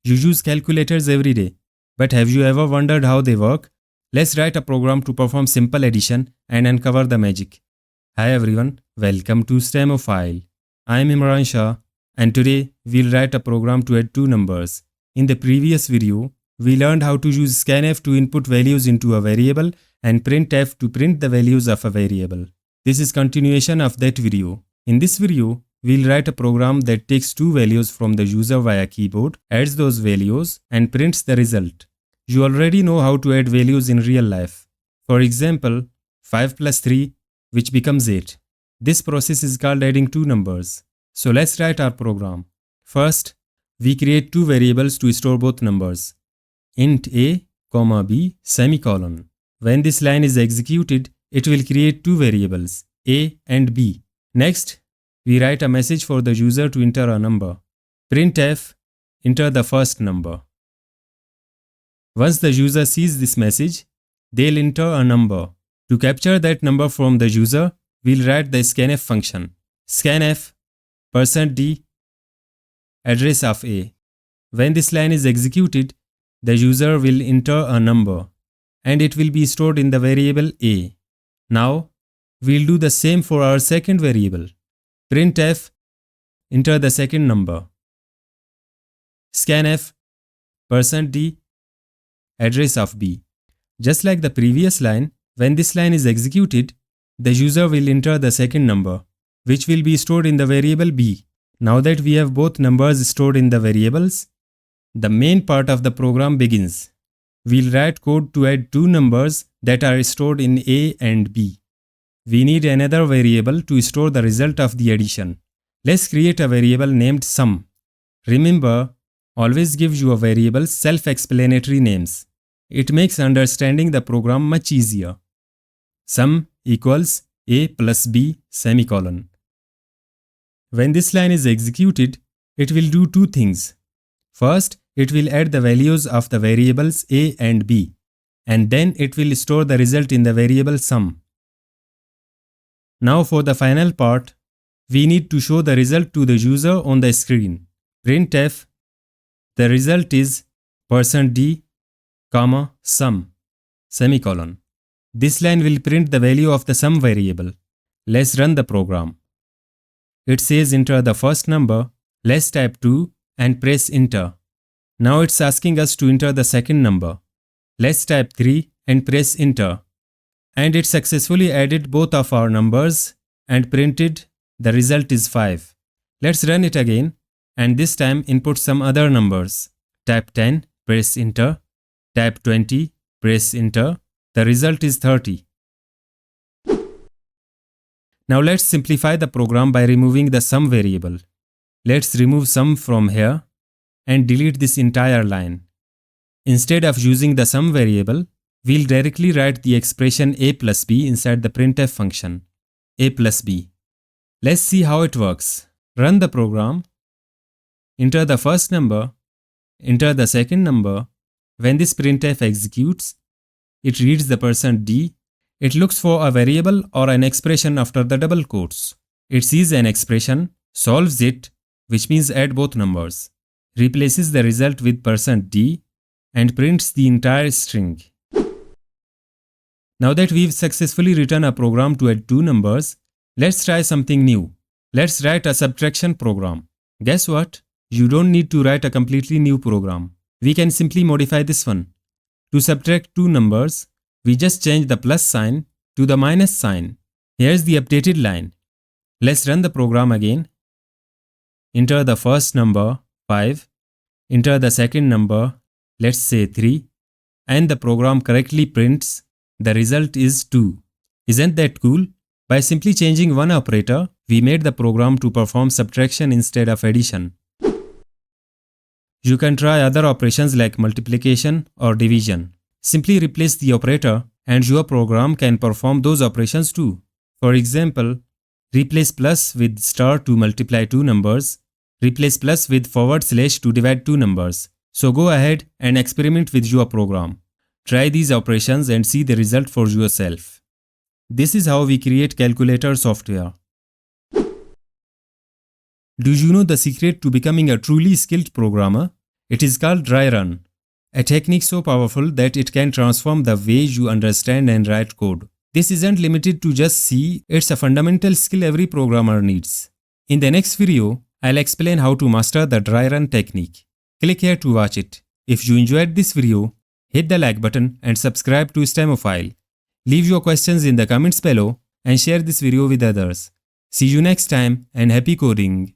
You use calculators every day, but have you ever wondered how they work? Let's write a program to perform simple addition and uncover the magic. Hi everyone, welcome to STEMophile. I am Imran Shah, and today we'll write a program to add two numbers. In the previous video, we learned how to use scanf to input values into a variable and printf to print the values of a variable. This is continuation of that video. In this video, we'll write a program that takes two values from the user via keyboard, adds those values, and prints the result. You already know how to add values in real life. For example, 5 plus 3, which becomes 8. This process is called adding two numbers. So let's write our program. First, we create two variables to store both numbers. Int a, b, semicolon. When this line is executed, it will create two variables, a and b. Next, we write a message for the user to enter a number. Printf, enter the first number. Once the user sees this message, they'll enter a number. To capture that number from the user, we'll write the scanf function. Scanf, %d, address of a. When this line is executed, the user will enter a number, and it will be stored in the variable a. Now, we'll do the same for our second variable. Printf, enter the second number. Scanf, %d, address of b. Just like the previous line, when this line is executed, the user will enter the second number, which will be stored in the variable b. Now that we have both numbers stored in the variables, the main part of the program begins. We'll write code to add two numbers that are stored in a and b. We need another variable to store the result of the addition. Let's create a variable named sum. Remember, always give your variables self-explanatory names. It makes understanding the program much easier. Sum equals a plus b semicolon. When this line is executed, it will do two things. First, it will add the values of the variables a and b, and then it will store the result in the variable sum. Now for the final part, we need to show the result to the user on the screen. Printf, the result is %d, sum, semicolon. This line will print the value of the sum variable. Let's run the program. It says enter the first number. Let's type 2 and press enter. Now it's asking us to enter the second number. Let's type 3 and press enter. And it successfully added both of our numbers and printed the result is 5. Let's run it again, and this time input some other numbers. Type 10, press enter. Type 20, press enter. The result is 30. Now let's simplify the program by removing the sum variable. Let's remove sum from here and delete this entire line. Instead of using the sum variable, we'll directly write the expression a plus b inside the printf function, a plus b. Let's see how it works. Run the program. Enter the first number. Enter the second number. When this printf executes, it reads the %d. It looks for a variable or an expression after the double quotes. It sees an expression, solves it, which means add both numbers, replaces the result with %d, and prints the entire string. Now that we've successfully written a program to add two numbers, let's try something new. Let's write a subtraction program. Guess what? You don't need to write a completely new program. We can simply modify this one. To subtract two numbers, we just change the plus sign to the minus sign. Here's the updated line. Let's run the program again. Enter the first number, 5. Enter the second number, let's say 3. And the program correctly prints the result is 2. Isn't that cool? By simply changing one operator, we made the program to perform subtraction instead of addition. You can try other operations like multiplication or division. Simply replace the operator and your program can perform those operations too. For example, replace plus with star to multiply two numbers. Replace plus with / to divide two numbers. So go ahead and experiment with your program. Try these operations and see the result for yourself. This is how we create calculator software. Do you know the secret to becoming a truly skilled programmer? It is called dry run, a technique so powerful that it can transform the way you understand and write code. This isn't limited to just C, it's a fundamental skill every programmer needs. In the next video, I'll explain how to master the dry run technique. Click here to watch it. If you enjoyed this video, hit the like button and subscribe to STEMophile. Leave your questions in the comments below and share this video with others. See you next time and happy coding!